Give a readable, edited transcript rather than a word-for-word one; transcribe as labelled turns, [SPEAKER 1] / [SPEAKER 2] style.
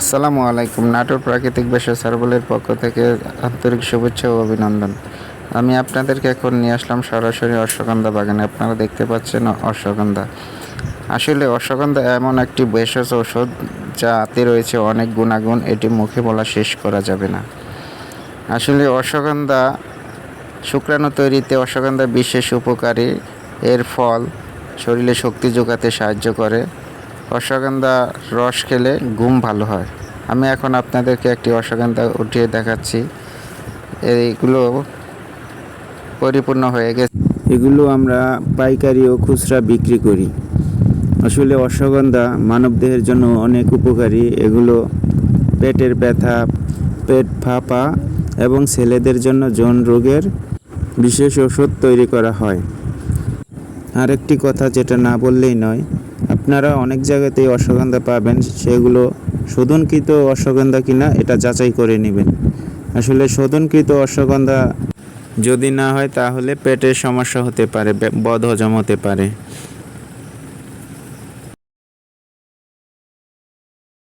[SPEAKER 1] আসসালামু আলাইকুম। নাটোর প্রাকৃতিক ব্যবসা সার্বলের পক্ষ থেকে আন্তরিক শুভেচ্ছা ও অভিনন্দন। আমি আপনাদেরকে এখন নিয়ে আসলাম সরাসরি অশ্বগন্ধা বাগানে। আপনারা দেখতে পাচ্ছেন অশ্বগন্ধা। আসলে অশ্বগন্ধা এমন একটি ভেষজ ঔষধ যাতে রয়েছে অনেক গুণাগুণ, এটি মুখে বলা শেষ করা যাবে না। আসলে অশ্বগন্ধা শুক্রাণু তৈরিতে অশ্বগন্ধা বিশেষ উপকারী। এর ফল শরীরে শক্তি যোগাতে সাহায্য করে। অশ্বগন্ধা রস খেলে ঘুম ভালো হয়। আমি এখন আপনাদেরকে একটি অশ্বগন্ধা উঠিয়ে দেখাচ্ছি। এইগুলো পরিপূর্ণ হয়ে গেছে। এগুলো আমরা পাইকারি ও খুচরা বিক্রি করি। আসলে অশ্বগন্ধা মানবদেহের জন্য অনেক উপকারী। এগুলো পেটের ব্যথা, পেট ফাঁপা এবং ছেলেদের জন্য যৌন রোগের বিশেষ ওষুধ তৈরি করা হয়। আরেকটি কথা যেটা না বললেই নয়, আপনারা অনেক জায়গাতেই অশ্বগন্ধা পাবেন, সেগুলো শোধনকৃত অশ্বগন্ধা কিনা এটা যাচাই করে নেবেন। আসলে শোধনকৃত অশ্বগন্ধা যদি না হয় তাহলে পেটের সমস্যা হতে পারে, বদহজম হতে পারে।